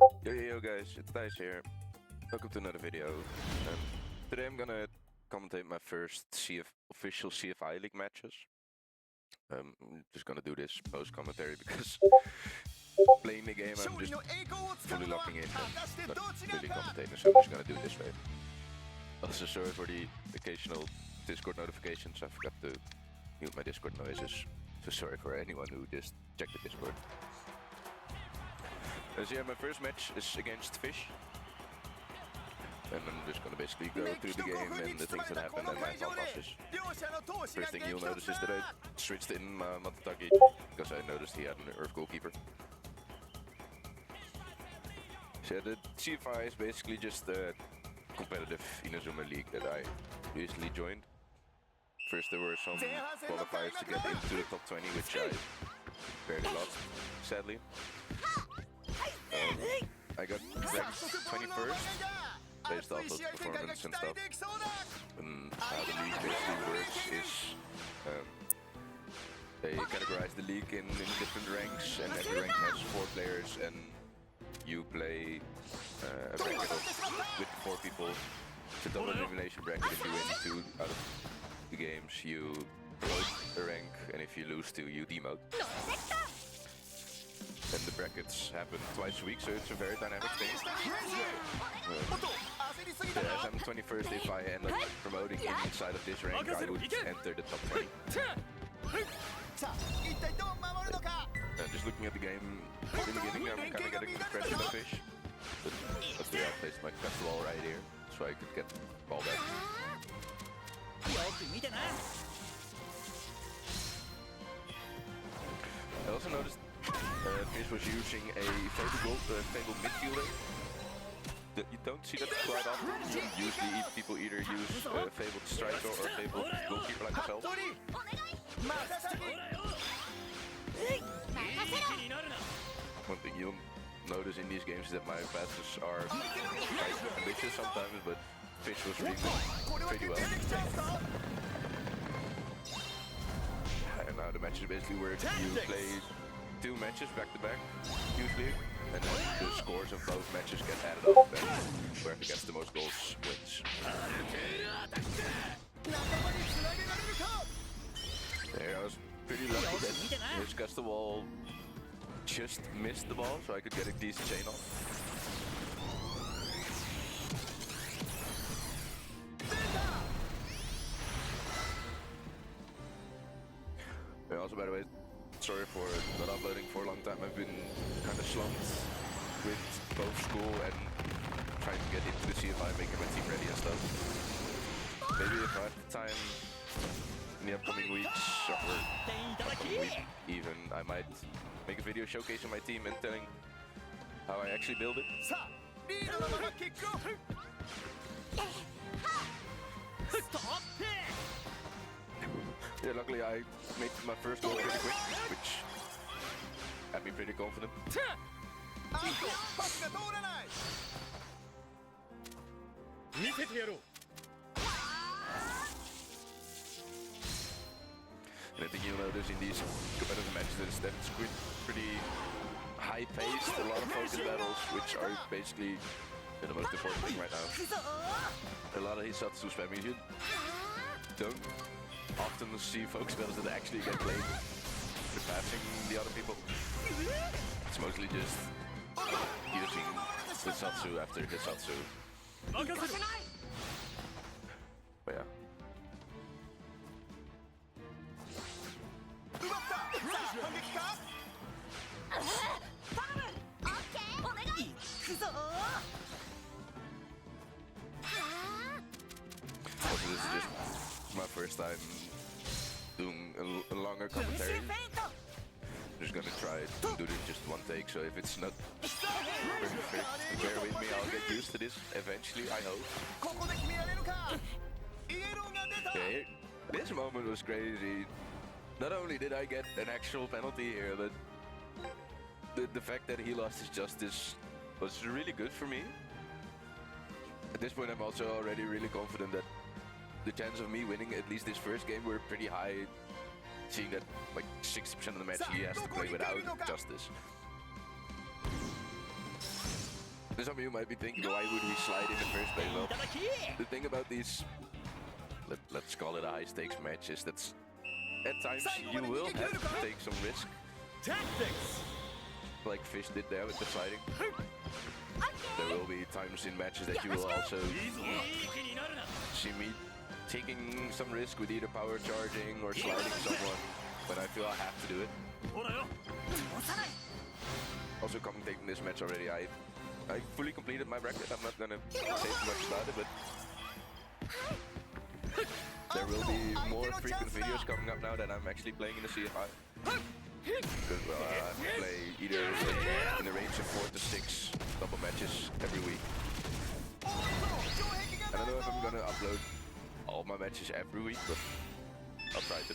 Yo guys, it's Thijs here. Welcome to another video. Today I'm gonna commentate my first official CFI League matches. I'm just gonna do this post-commentary because playing the game I'm just fully locking in and not really commentating, so I'm just gonna do it this way. Also sorry for the occasional Discord notifications, I forgot to mute my Discord noises. So sorry for anyone who just checked the Discord. So yeah, my first match is against Fish. And I'm just gonna basically go through the game and the things that happen and my thought process. First thing you'll notice is that I switched in Matataki because I noticed he had an Earth goalkeeper. So yeah, the CFI is basically just a competitive Inazuma league that I recently joined. First there were some qualifiers to get into the top 20, which I barely lost, sadly. I got ranked 21st, based off of performance and stuff. And how the league basically works is they categorize the league in different ranks, and every rank has 4 players, and you play a bracket with 4 people. It's a double elimination bracket. If you win 2 out of the games, you promote a rank, and if you lose 2, you demote. And the brackets happen twice a week, so it's a very dynamic thing. As I'm 21st, if I end up promoting inside of this rank, I would enter the top 20. Just looking at the game in the beginning, I'm kind of getting impressed with the Fish. But luckily I placed my festival right here, so I could get the ball back. I also noticed Fish was using a fabled midfielder. You don't see that quite often. Usually people either use fabled striker or fabled goalkeeper like myself. One thing you'll notice in these games is that my passes are quite ambitious sometimes, but Fish was reading them pretty well. And now the matches basically where you play 2 matches back to back, usually, and then the scores of both matches get added up, and whoever gets the most goals wins. There, I was pretty lucky that his Castle just missed the ball, so I could get a decent chain off. And also, by the way, sorry for not uploading for a long time. I've been kind of slumped with both school and trying to get into the CFI, making my team ready and stuff. Maybe if I have the time in the upcoming weeks, or upcoming week even, I might make a video showcasing my team and telling how I actually build it. Yeah, luckily I made my first goal pretty quick, which had me pretty confident. And I think you'll notice in these competitive matches that it's pretty high-paced, a lot of focus battles, which are basically the most important thing right now. A lot of Hisatsu spamming. You don't often see focus battles that actually get played with passing the other people. It's mostly just using Hisatsu after Hisatsu. But yeah. Also, this is just my first time doing a longer commentary. I'm just gonna try to do this just one take, so if it's not perfect, bear with me, I'll get used to this eventually, I hope. Okay, this moment was crazy. Not only did I get an actual penalty here, but the fact that he lost his justice was really good for me. At this point I'm also already really confident that the chance of me winning at least this first game were pretty high, seeing that like 60% of the match he has to play without justice. Some of you might be thinking, why would he slide in the first place? Well, the thing about these, let's call it a high-stakes match, is that at times you will have to take some risk. Tactics! Like Fish did there with the sliding. There will be times in matches that you will also see me taking some risk with either power charging or sliding someone when I feel I have to do it. Also commentating this match already, I fully completed my bracket. I'm not gonna say too much about it, but there will be more frequent videos coming up now that I'm actually playing in the CFI. Because I play either in the range of 4 to 6 double matches every week. I don't know if I'm gonna upload all my matches every week, but I'll try to.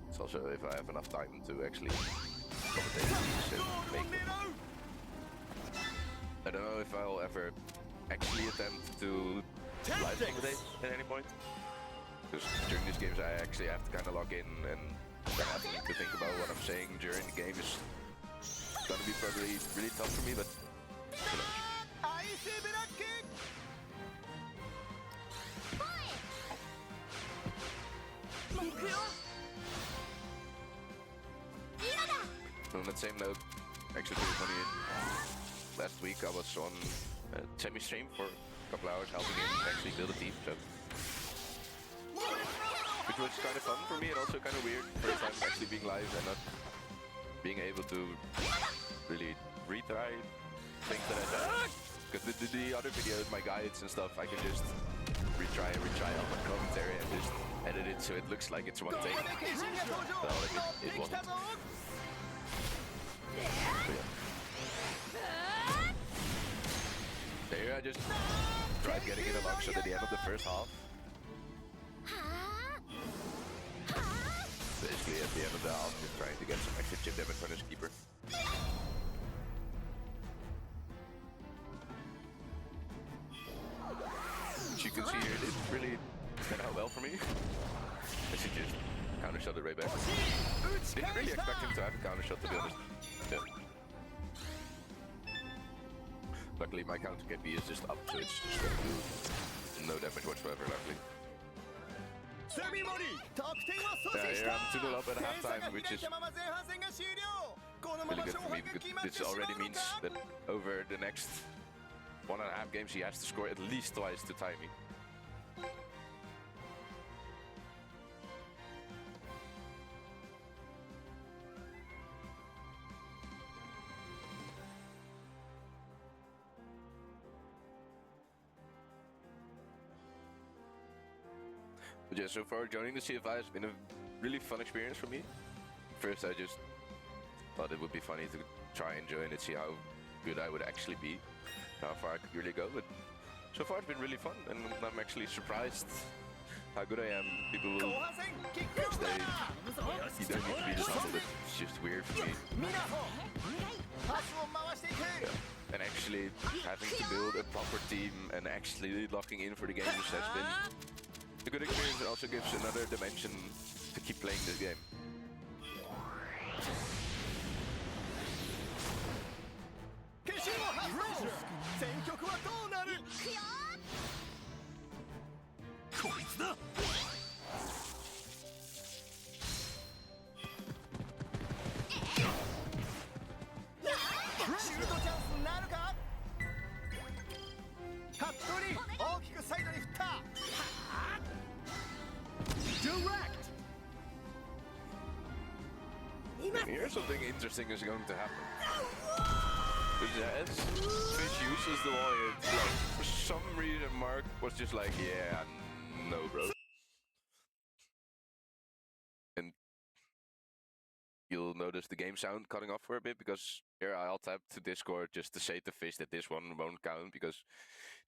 It's also if I have enough time to actually commentate these and make them. I don't know if I'll ever actually attempt to live commentate at any point. Because during these games I actually have to kind of log in and having to think about what I'm saying during the game is gonna be probably really tough for me, but who knows. On that same note, actually pretty funny, last week I was on semi-stream for a couple hours helping him actually build a team, so which was kind of fun for me and also kind of weird. First time actually being live and not being able to really retry things that I said. Because the other videos, my guides and stuff, I can just retry on my commentary and just edit it so it looks like it's one take. So it wasn't. So here I just tried getting in a lock shot at the end of the first half. Basically at the end of the half, just trying to get some extra chip damage on his keeper. As you can see here, it didn't really turn out well for me. As he just counter shot it right back. Didn't really expect him to have a counter shot, to be honest. Yeah. Luckily my counter KP is just up, so it's just gonna do no damage whatsoever, luckily. Yeah, here I'm 2-0 up at halftime, which is really good for me, because this already means that over the next 1.5 games he has to score at least twice to tie me. But yeah, so far joining the CFI has been a really fun experience for me. First I just thought it would be funny to try and join and see how good I would actually be, how far I could really go, but so far it's been really fun and I'm actually surprised how good I am. People will say you don't need to be this humble, it's just weird for me. Yeah. And actually having to build a proper team and actually locking in for the game just has been a good experience. It also gives another dimension to keep playing this game. Here's something interesting is going to happen. As Fish uses the wall here, like, for some reason Mark was just like, yeah, no bro. And you'll notice the game sound cutting off for a bit, because here I'll tap to Discord just to say to Fish that this one won't count, because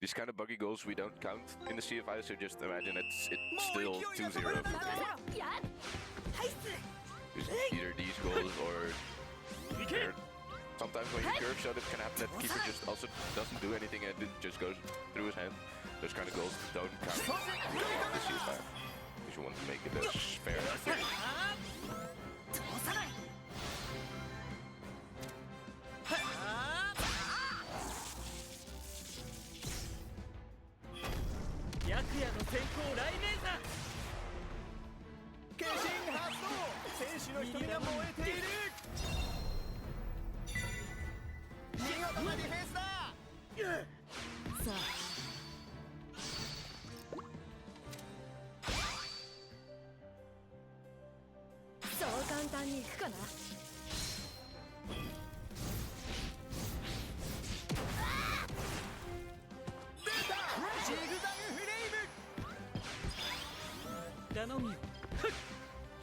these kind of buggy goals we don't count in the CFI, so just imagine it's still 2-0 for me. Either these goals or sometimes when you curve shot it can happen that keeper just also doesn't do anything and it just goes through his hand. Those kind of goals don't count in the CFI, because you want to make it as fair as possible.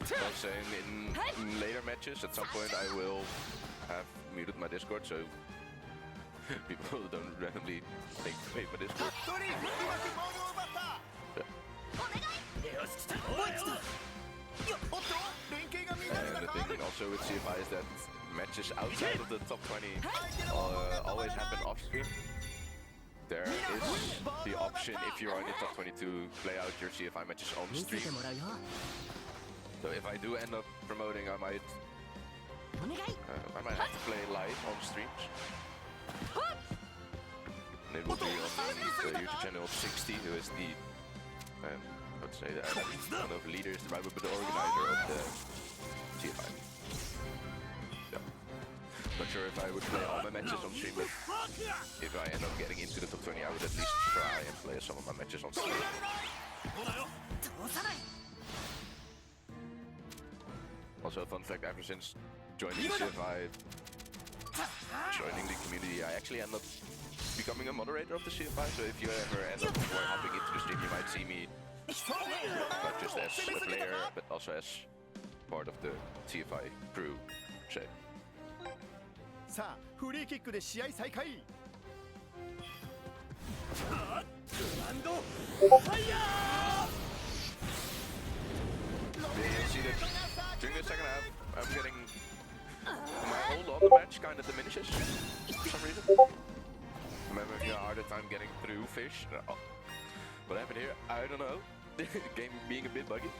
I'm saying in later matches, at some point I will have muted my Discord, so people don't randomly think, wait, my Discord. And the thing also with CFI is that matches outside of the top 20 always happen off stream. There is the option, if you're in the top 20, to play out your CFI matches on stream. So if I do end up promoting, I might have to play live on streams. And it will be on the YouTube channel of 60, who is the, I would say, one of the leaders, the organizer of the CFI. Yeah. Not sure if I would play all my matches on stream, but if I end up getting into the top 20, I would at least try and play some of my matches on stream. Also, a fun fact, ever since joining CFI, joining the community, I actually end up becoming a moderator of the CFI, so if you ever end up hopping into the stream, you might see me not just as a player, but also as part of the CFI crew, say. You see that during the second half, I'm getting my hold on the match kind of diminishes for some reason. I'm having a harder time getting through fish. What happened here? I don't know. Game being a bit buggy.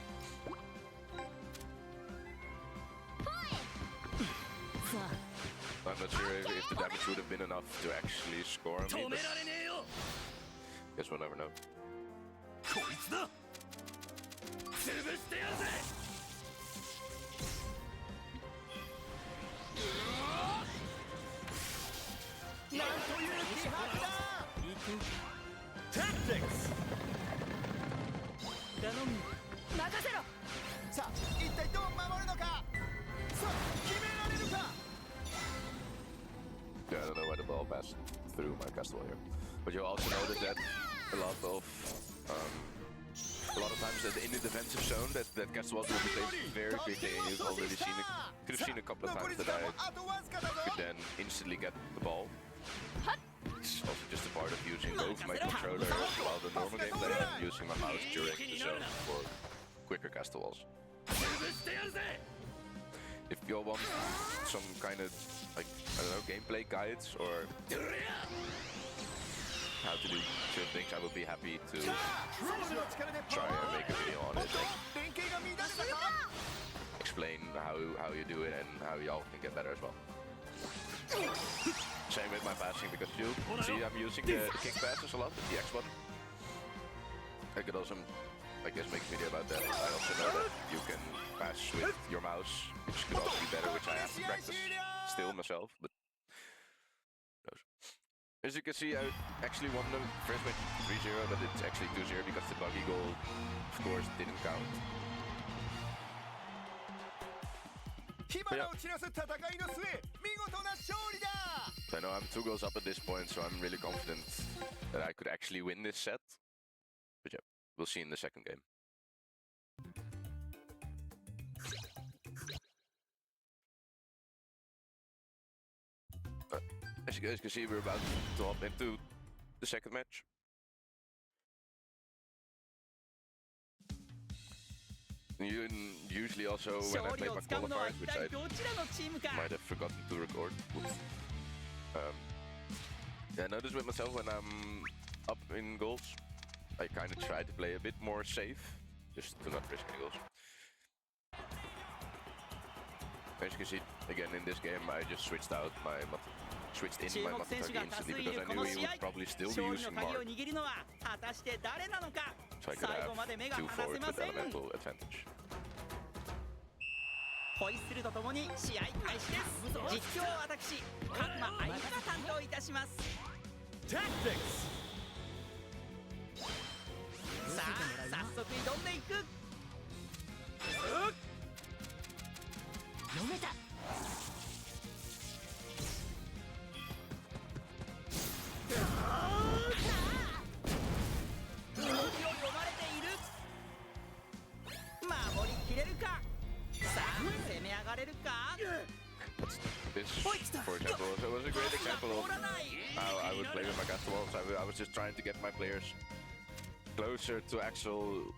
I'm not sure if the damage would have been enough to actually score on me, but guess we'll never know. Tactics! Yeah, I don't know why the ball passed through my castle here. But you also notice that a lot of times that in the defensive zone that castle will be placed very quickly, and you've already seen could have seen a couple of times that I could then instantly get the ball. It's also just a part of using both my controller while the normal gameplay and using my mouse during the zone for quicker castle walls. If you all want some kind of, like, I don't know, gameplay guides or how to do certain things, I would be happy to try and make a video on it and explain how you do it and how y'all can get better as well. Same with my passing, because you see I'm using the kick passes a lot with the X button. I could also, I guess, make a video about that. I also know that you can pass with your mouse, which could also be better, which I have to practice still myself, but who knows. As you can see, I actually won the first match 3-0, but it's actually 2-0 because the buggy goal, of course, didn't count. Yeah. I know I'm 2 goals up at this point, so I'm really confident that I could actually win this set. But yeah, we'll see in the second game. As you guys can see, we're about to hop into the second match. Usually also when I play my qualifiers, which I might have forgotten to record. Yeah, I notice with myself when I'm up in goals, I kind of try to play a bit more safe, just to not risk any goals. As you can see, again in this game, I just switched in my Matataki instantly because I knew he would probably still be using Mark. So I could have 2 forwards with elemental advantage. ホイッスルとともに試合開始です。実況は私角間愛が担当いたします。さあ早速挑んでいく。読めた。動きを読まれている。守りきれるか。さあ攻め上がれるか。 This, for example, was a great example of how I would play with my cast walls. I was just trying to get my players closer to Axel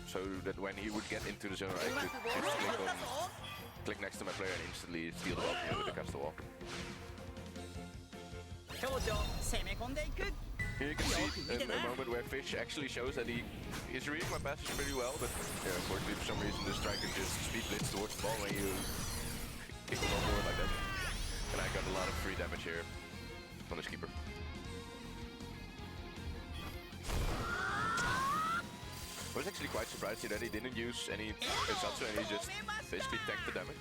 so that when he would get into the zone, I could just click next to my player and instantly steal the ball from him with the cast wall. Here you can see a moment where Fish actually shows that he's reading my passes pretty well, but yeah, unfortunately for some reason the striker just speed blitz towards the ball when you kick the ball forward like that. And I got a lot of free damage here on his keeper. I was actually quite surprised that he didn't use any Insatsu and he just basically tanked the damage.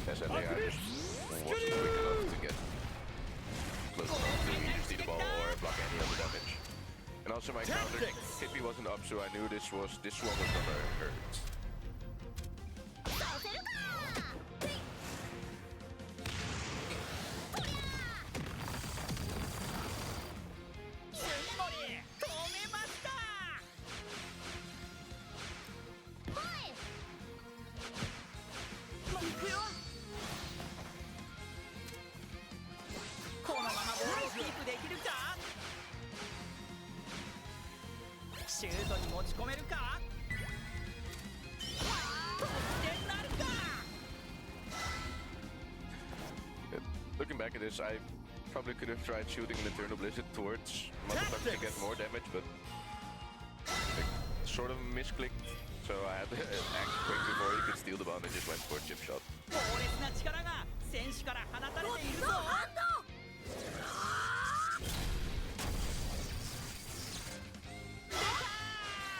Yes, I think I just wasn't quick enough to get close enough to either steal the ball or block any other damage. And also my counter hit me wasn't up, so I knew this one was gonna hurt. Looking back at this, I probably could have tried shooting an Eternal Blizzard towards Motherfucker to get more damage, but it sort of misclicked, so I had to act quick before he could steal the ball and just went for a chip shot.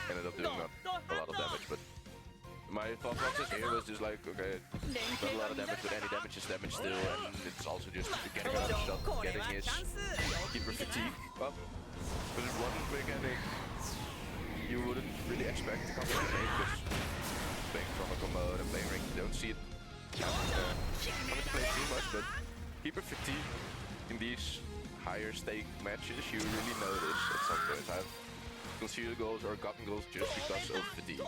Ended up doing not a lot of damage, but my thought process here was just like, okay, not a lot of damage, but any damage is damage still, and it's also just getting another shot, getting his keeper fatigue up. But it wasn't mechanic you wouldn't really expect to come from the game, because playing from a combo and playing rank, you don't see it coming to play too much, but keeper fatigue in these higher stake matches, you really notice at some points. I've conceded goals or gotten goals just because of fatigue.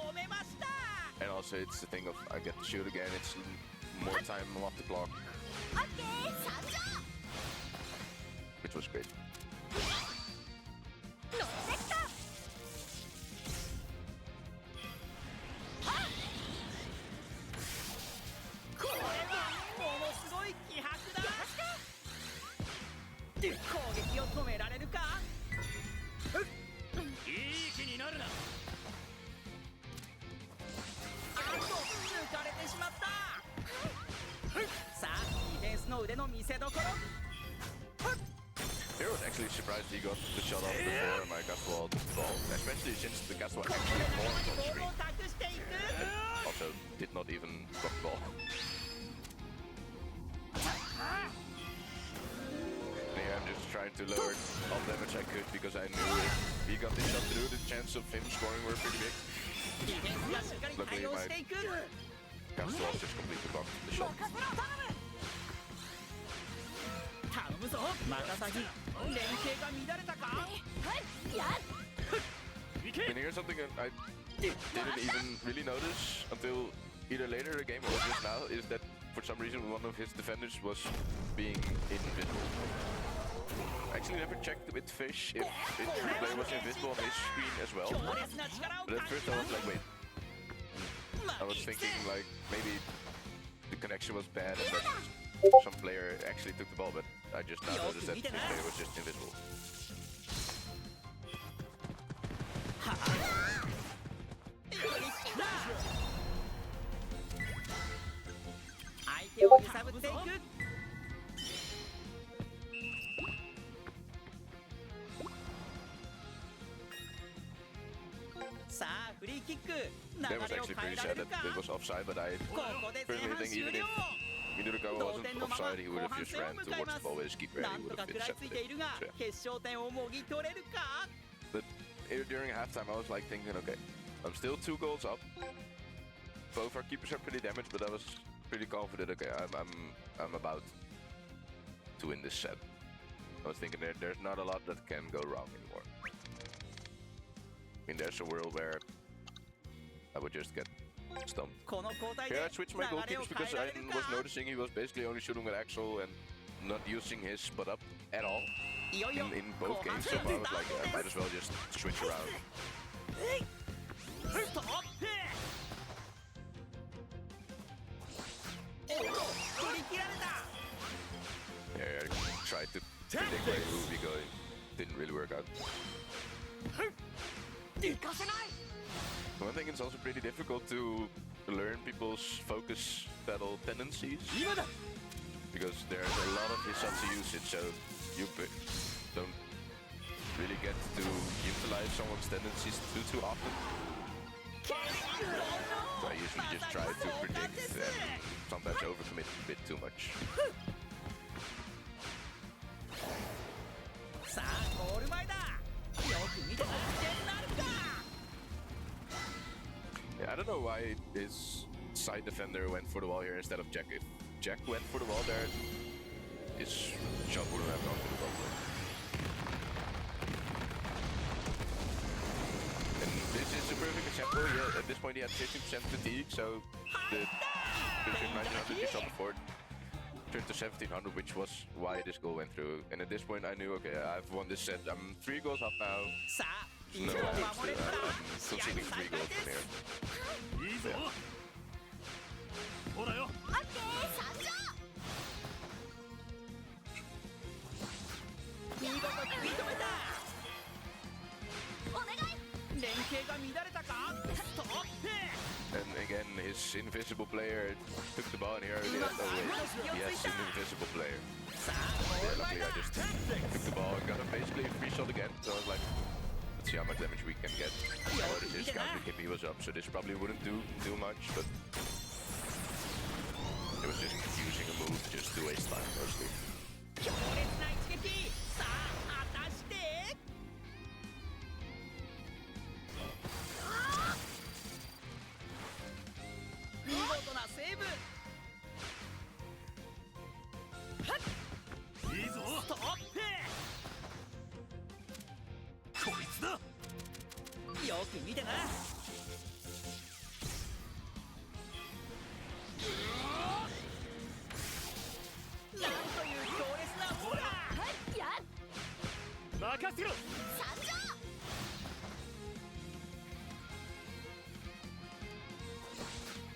And also it's the thing of I get to shoot again, it's more time off the clock. Which was great. I was actually surprised he got the shot off before my Gaswall ball, especially since the Gaswall actually formed on screen. And also did not even block the ball. Yeah, I'm just trying to lower all damage I could because I knew if he got this shot through, the chance of him scoring were pretty big. Luckily my Gaswall just completely blocked the shot. And here's something I didn't even really notice until either later in the game or just now, is that for some reason one of his defenders was being invisible. I actually never checked with Fish if the player was invisible on his screen as well. But at first I was like, wait. I was thinking like maybe the connection was bad and that some player actually took the ball, but I just now noticed that this player was just invisible. 相手を揺さぶっていく。さあフリーキック、流 That was れを actually 変え pretty られ sad る that か。 it was offside, but I ここで前 personally 半 think 終 even 了。 if Minurikawa 同 wasn't 点のまま offside, he 後 would have 半 just 戦を ran 迎え towards ま the す。 ball with his keeper な and ん he と would か have 食 been らいついてい intercepted. るが So, yeah. 決勝点をもぎ取れるか。 But during halftime, I was like thinking, okay, I'm still 2 goals up. Both our keepers are pretty damaged, but I was pretty confident. Okay, I'm about to win this set. I was thinking there's not a lot that can go wrong anymore. I mean, there's a world where I would just get stumped. この交代で Here I switched my 流れを goalkeepers 変 because えら I れる was か。 noticing he was basically only shooting with Axel and not using his spot up at all いよいよ in 後 both 半 games. 戦 So I ス was タ like, ー I ト might で as す。 well just switch around. ストップ。振り切られた。 Yeah, I tried to predict where he would be going. Didn't really work out. 行かせない。 One thing is also pretty difficult to learn people's focus battle tendencies 今だ。 because there's a lot of Hisatsu usage, so you don't really get to utilize someone's tendencies too often. So I usually just try to predict and sometimes overcommit a bit too much. さあゴール前だ。よく見て得点なるか。 Yeah, I don't know why his side defender went for the wall here instead of Jack. If Jack went for the wall there, his shot wouldn't have gone to the goal. And this is a perfect example. Yeah, at this point he had 50% fatigue, so the 1900 you saw before turned to 1700, which was why this goal went through. And at this point I knew, okay, I've won this set. I'm 3 goals up now. さあリ No ードを hopes 守れ to るか。 I'm 試合 conceding 再 3 goals 開で from す。 here. いいぞ Yeah. ほらよオッケー参上。見事食い止めた。お願い。連携が乱れたか。ストップ。 And again, his invisible player took the ball in here. He has, oh wait, he has an invisible player. さあゴー Yeah, ル前 luckily だ。 I just took the ball and got a basically a free shot again. So I was like, let's see how much damage we can get. I noticed his counter hit me was up, so this probably wouldn't do too much, but it was just using a move just to waste time mostly. 強烈な一撃。さあ果たして。見事なセーブ。いいぞストップ。こいつだよく見てな。なんという強烈なフォラはいや任せろ参上。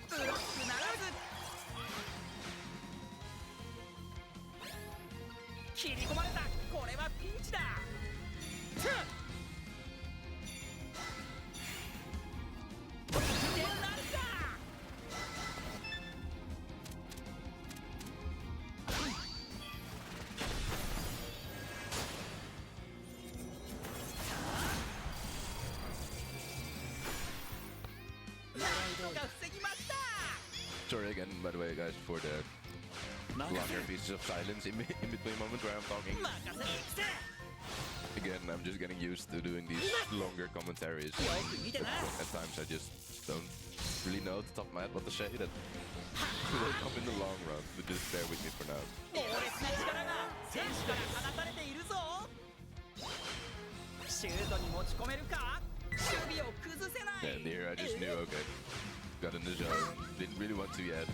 ブロックならず。切り込まれた。これはピンチだ。得点なるか。なんとか防ぎました。 Sorry again, by the way, guys, for the longer pieces of silence in between moments where I'm talking. 任せに来て。 Again, I'm just getting used to doing these longer commentaries. よく見てな。 At times I just don't really know off the top of my head what to say. That will come in the long run, but just bear with me for now. 猛烈な力が選手から放たれているぞ。シュートに持ち込めるか。守備を崩せない。 And here I just knew, okay, got in the zone. Didn't really want to yet.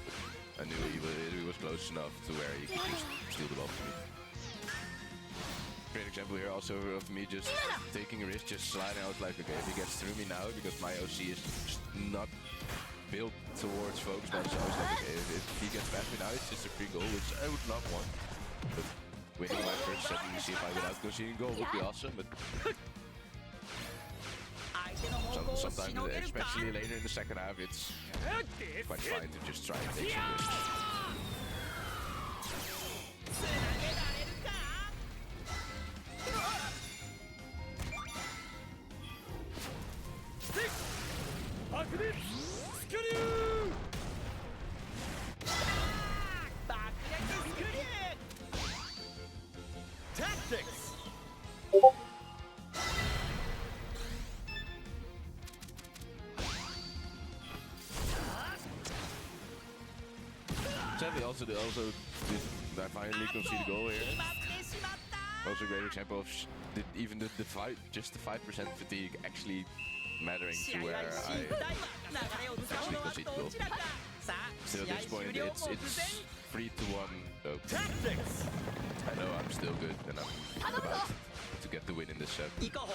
I knew he was close enough to where he could just steal the ball from me. Great example here also of me just taking a risk, just sliding. I was like, okay, if he gets through me now, because my OC is just not build towards focus matches. I was like, if he gets past me now, it's just a free goal, which I would not want. But winning my first set in the CFI without conceding goal would be awesome. But sometimes, especially later in the second half, it's quite fine to just try and take some risks. つなげられるか。白熱スクリュー爆裂スクリュー。Tactics Sadly, also did I finally conceded a goal here. 決まってしまった。 Also a great example of even the just the 5% fatigue actually mattering 試 to 合 where 開始 I 流れをつかむのはどちらか。さあ still 試 at 合 this 終 point 了目 it's 前。 3-1. So Tactics I know I'm still good and I'm about to get the win in this set. 行こう。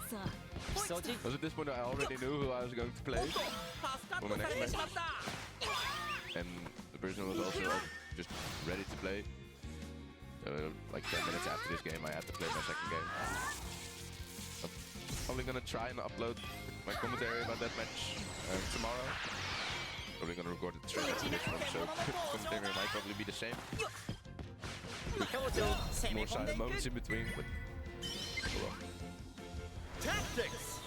さあ基礎実 Because at this point I already knew who I was going to お play, っとパスカットされてしまった。 and the person was also just ready to play. Like 10 minutes after this game, I had to play my second game. I'm probably gonna try and upload my commentary about that match tomorrow. Probably gonna record it straight after this one, so commentary might probably be the same. 無表情攻め More 込んで silent い moments く。 in between, but oh well. Tactics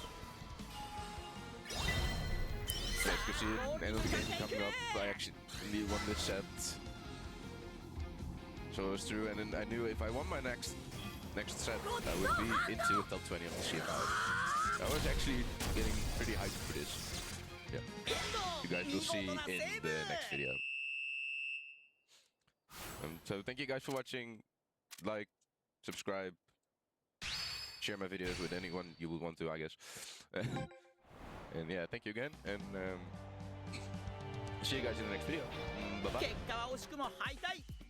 Yeah, as you can see at the end of the game coming up, I actually won this set. So it was true, and then I knew if I won my next set, I would be into the top 20 of the CFI. I was actually getting pretty hyped for this. Yeah, you guys will see in the next video. So thank you guys for watching. Like, subscribe, share my videos with anyone you would want to, I guess. And yeah, thank you again, and see you guys in the next video. Bye bye. 結果は惜しくも敗退。